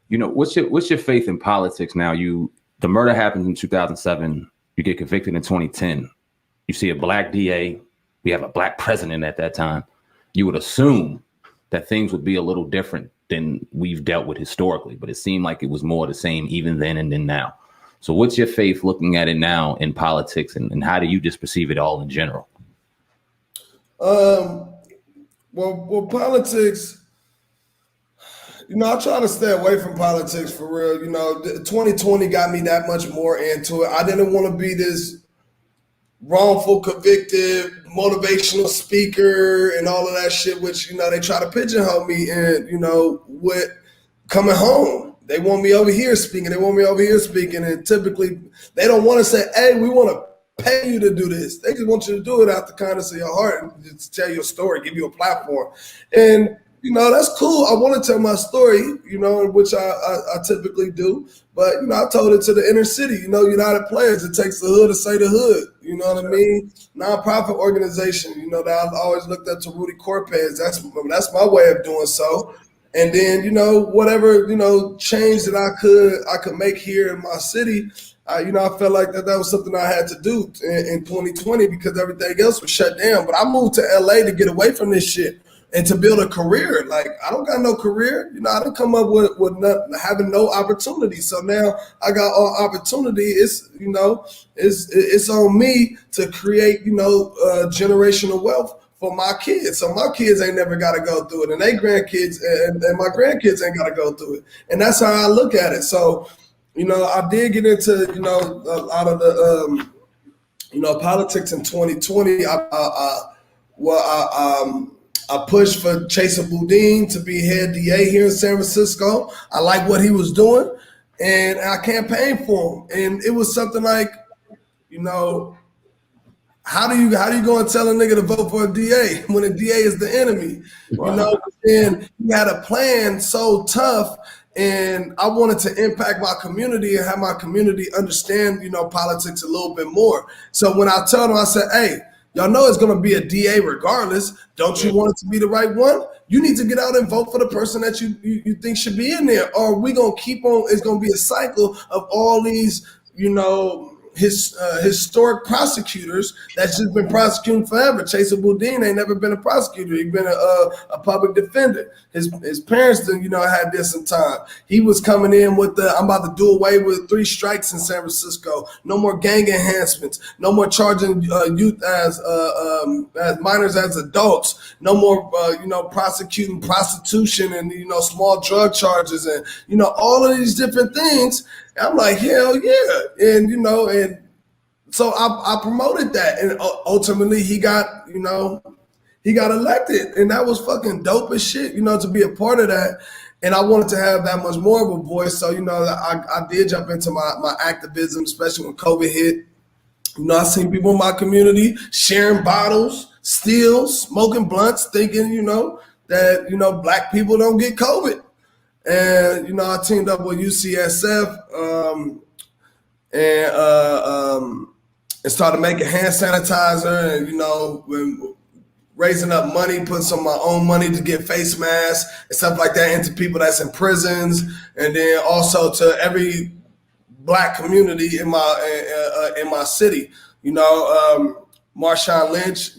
You know, what's your faith in politics now? The murder happens in 2007. You get convicted in 2010. You see a black DA. We have a black president at that time. You would assume that things would be a little different than we've dealt with historically, but it seemed like it was more the same even then and then now. So what's your faith looking at it now in politics, and how do you just perceive it all in general? Well, politics, I try to stay away from politics for real. 2020 got me that much more into it. I didn't want to be this wrongful convicted motivational speaker and all of that shit, which, they try to pigeonhole me in, with coming home. They want me over here speaking. And typically they don't want to say, hey, we want to pay you to do this. They just want you to do it out the kindness of your heart and just tell your story, give you a platform. And that's cool. I want to tell my story, which I typically do. But, I told it to the inner city, United Players. It takes the hood to say the hood. You know what I mean? Nonprofit organization, that I've always looked up to Rudy Cortez. That's my way of doing so. And then, whatever, change that I could make here in my city, I felt like that was something I had to do in 2020 because everything else was shut down. But I moved to LA to get away from this shit and to build a career. Like, I don't got no career. I didn't come up with having no opportunity. So now I got all opportunity. It's, it's on me to create, generational wealth for my kids. So my kids ain't never got to go through it, and they grandkids and my grandkids ain't got to go through it. And that's how I look at it. So, I did get into, a lot of the, politics in 2020. I pushed for Chesa Boudin to be head DA here in San Francisco. I like what he was doing, and I campaigned for him. And it was something like, how do you go and tell a nigga to vote for a DA when a DA is the enemy? Wow. And he had a plan so tough, and I wanted to impact my community and have my community understand, politics a little bit more. So when I told him, I said, hey, y'all know it's going to be a DA regardless. Don't you want it to be the right one? You need to get out and vote for the person that you think should be in there. Or we going to keep on, it's going to be a cycle of all these, historic prosecutors that's just been prosecuting forever. Chesa Boudin ain't never been a prosecutor. He's been a public defender. His parents didn't, had this in time. He was coming in with I'm about to do away with 3 strikes in San Francisco. No more gang enhancements. No more charging youth as minors as adults. No more, prosecuting prostitution and, small drug charges and, all of these different things. I'm like, hell yeah. And, and so I promoted that. And ultimately he got elected. And that was fucking dope as shit, to be a part of that. And I wanted to have that much more of a voice. So, I did jump into my activism, especially when COVID hit. I seen people in my community sharing bottles, still smoking blunts, thinking, that, black people don't get COVID. And, I teamed up with UCSF and started making hand sanitizer and, raising up money, putting some of my own money to get face masks and stuff like that into people that's in prisons. And then also to every black community in my city. Marshawn Lynch,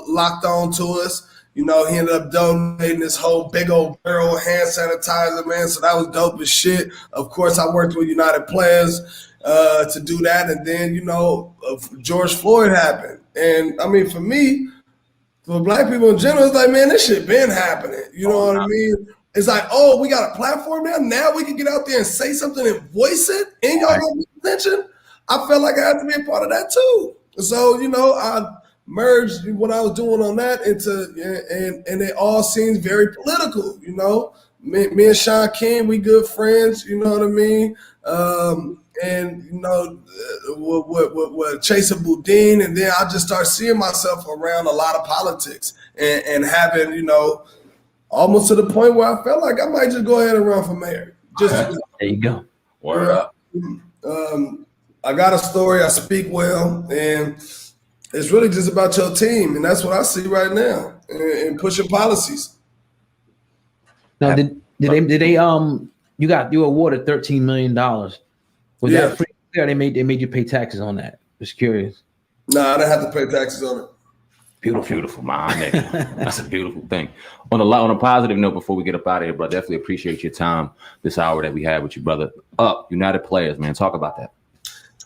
locked on to us. He ended up donating this whole big old barrel hand sanitizer, man. So that was dope as shit. Of course, I worked with United Players to do that. And then, George Floyd happened. And I mean, for me, for black people in general, it's like, man, this shit been happening. You know what I mean? It's like, oh, we got a platform now. Now we can get out there and say something and voice it. And y'all gonna pay attention. I felt like I had to be a part of that too. So, I merged what I was doing on that into, and it all seems very political, Me and Sean King, we good friends, you know what I mean? And, with Chesa Boudin, and then I just start seeing myself around a lot of politics and having, almost to the point where I felt like I might just go ahead and run for mayor. Just there you go. Word up. I got a story. I speak well, and it's really just about your team, and that's what I see right now, and pushing policies. Now, did they you were awarded $13 million. Was Yeah. that free? Or they made you pay taxes on that? Just curious. Nah, I didn't have to pay taxes on it. Beautiful, man. That's a beautiful thing. On a positive note, before we get up out of here, bro, definitely appreciate your time this hour that we had with you, brother. United Players, man. Talk about that.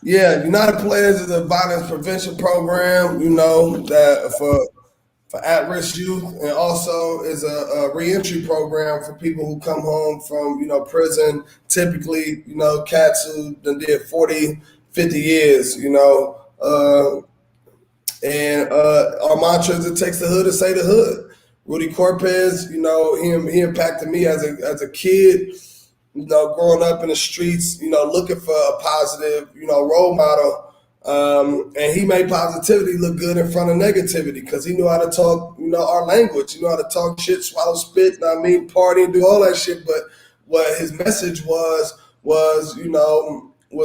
Yeah, United Players is a violence prevention program, that for at-risk youth, and also is a reentry program for people who come home from, prison, typically, cats who done did 40, 50 years, and our mantra is, it takes the hood to say the hood. Rudy Corpez, he impacted me as a kid, growing up in the streets, looking for a positive, role model. And he made positivity look good in front of negativity because he knew how to talk, our language. He knew how to talk shit, swallow spit, party and do all that shit. But what his message was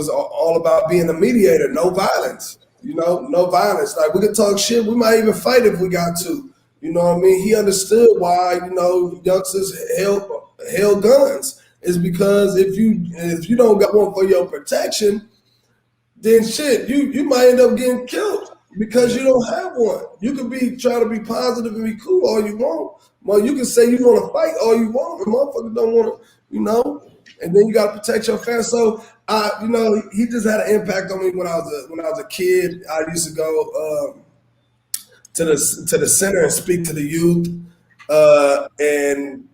all about being a mediator, no violence. No violence. Like, we could talk shit. We might even fight if we got to. You know what I mean? He understood why, youngsters held guns. It's because if you don't got one for your protection, then shit, you might end up getting killed because you don't have one. You could be trying to be positive and be cool all you want. Well, you can say you want to fight all you want. The motherfucker don't want to, and then you got to protect your family. So, he just had an impact on me when I was a kid. I used to go to the center and speak to the youth, and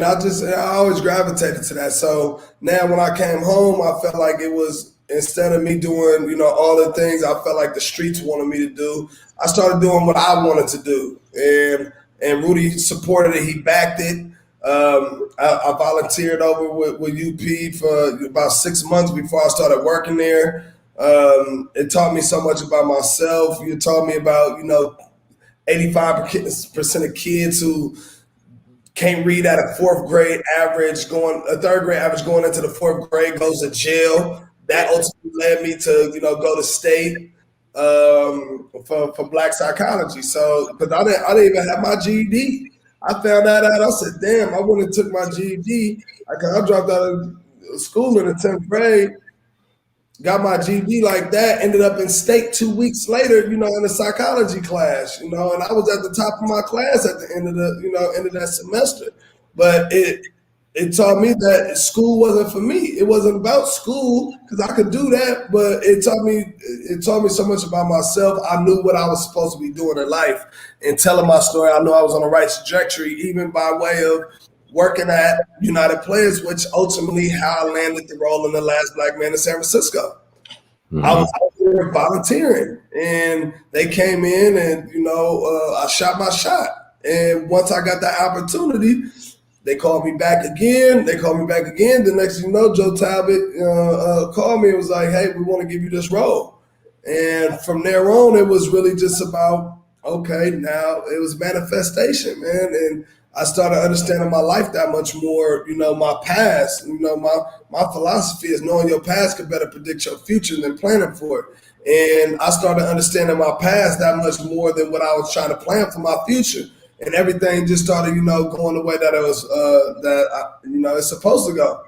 I always gravitated to that. So now when I came home, I felt like it was, instead of me doing, all the things I felt like the streets wanted me to do, I started doing what I wanted to do. And Rudy supported it. He backed it. I volunteered over with UP for about 6 months before I started working there. It taught me so much about myself. It taught me about, 85% of kids who can't read at a third grade average going into the fourth grade, goes to jail. That ultimately led me to, go to state for Black psychology. So, because I didn't even have my GED. I found that out. I said, damn, I wouldn't have took my GED. I dropped out of school in the 10th grade, got my GED like that, ended up in state 2 weeks later, in a psychology class, and I was at the top of my class at the end of that semester. But it taught me that school wasn't for me. It wasn't about school because I could do that, but it taught me so much about myself. I knew what I was supposed to be doing in life, and telling my story, I knew I was on the right trajectory, even by way of working at United Players, which ultimately how I landed the role in The Last Black Man in San Francisco. Mm-hmm. I was out there volunteering, and they came in, and I shot my shot. And once I got that opportunity, they called me back again. The next thing you know, Joe Talbot called me and was like, "Hey, we want to give you this role." And from there on, it was really just about, okay, now it was manifestation, man. And I started understanding my life that much more, my past. My philosophy is knowing your past can better predict your future than planning for it. And I started understanding my past that much more than what I was trying to plan for my future. And everything just started, going the way that it was, it's supposed to go.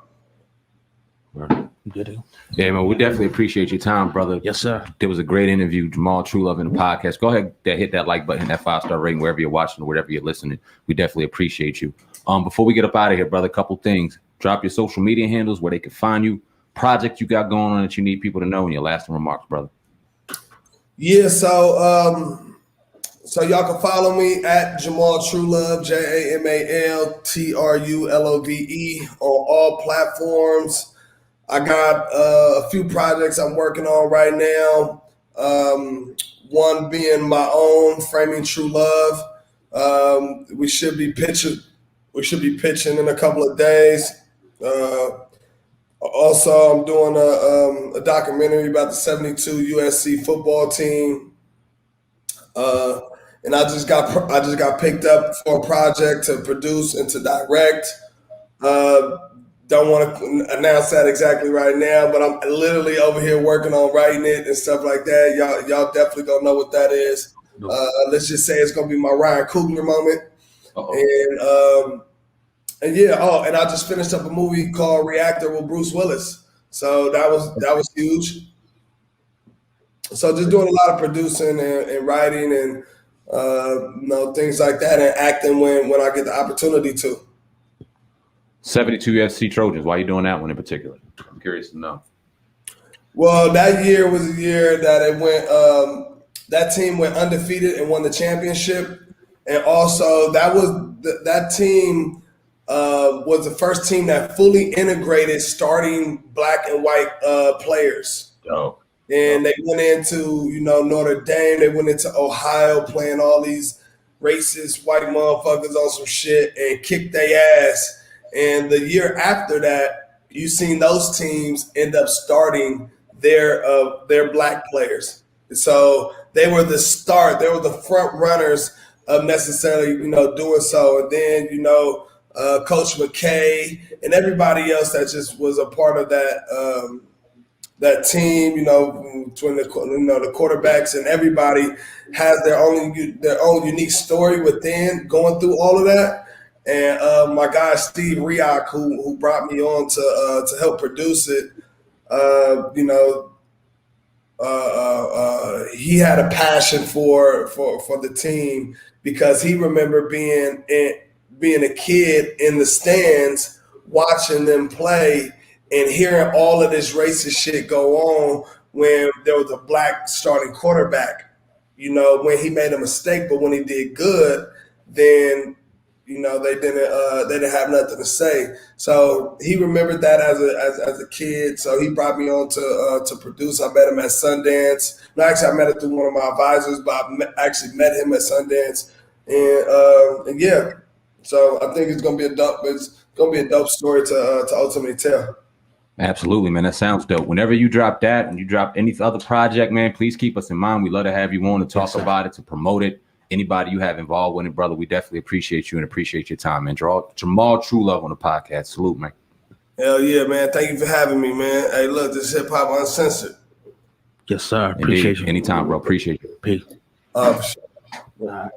Good. Yeah, man, we definitely appreciate your time, brother. Yes, sir. There was a great interview, Jamal True Love in the podcast. Go ahead, hit that like button, that 5-star rating, wherever you're watching or wherever you're listening. We definitely appreciate you. Before we get up out of here, brother, a couple things. Drop your social media handles where they can find you, project you got going on that you need people to know, and your lasting remarks, brother. Yeah, so y'all can follow me at Jamal Trulove, JamalTrulove, on all platforms. I got a few projects I'm working on right now. One being my own, Framing True Love. We should be pitching in a couple of days. Also, I'm doing a documentary about the '72 USC football team. And I just got picked up for a project to produce and to direct. don't want to announce that exactly right now, but I'm literally over here working on writing it and stuff like that. Y'all definitely gonna know what that is. Let's just say it's gonna be my Ryan Coogler moment. And yeah. Oh, and I just finished up a movie called Reactor with Bruce Willis. So that was huge. So just doing a lot of producing and writing and things like that, and acting when I get the opportunity to. 72 FC Trojans. Why are you doing that one in particular? I'm curious to know. Well, that year was a year that it went. That team went undefeated and won the championship, and also that team was the first team that fully integrated starting black and white players. Oh. And they went into, Notre Dame. They went into Ohio playing all these racist white motherfuckers on some shit and kicked their ass. And the year after that, you seen those teams end up starting their black players. So they were the start. They were the front runners of necessarily, doing so. And then, Coach McKay and everybody else that just was a part of that that team, between the quarterbacks and everybody has their own unique story within going through all of that. And my guy Steve Riak, who brought me on to help produce it, he had a passion for the team because he remembered being a kid in the stands watching them play and hearing all of this racist shit go on when there was a black starting quarterback, when he made a mistake, but when he did good, then, they didn't have nothing to say. So he remembered that as a kid. So he brought me on to produce. I met him at Sundance. No, actually, I met him through one of my advisors, but I actually met him at Sundance. And yeah, so I think it's gonna be a dope story to ultimately tell. Absolutely, man. That sounds dope. Whenever you drop that and you drop any other project, man, please keep us in mind. We love to have you on to talk about it, to promote it. Anybody you have involved with it, brother, we definitely appreciate you and appreciate your time, man. Jamal True Love on the podcast. Salute, man. Hell yeah, man. Thank you for having me, man. Hey, look, this is Hip Hop Uncensored. Yes, sir. Appreciate you. Anytime, bro. Appreciate you. Peace. For sure. All right.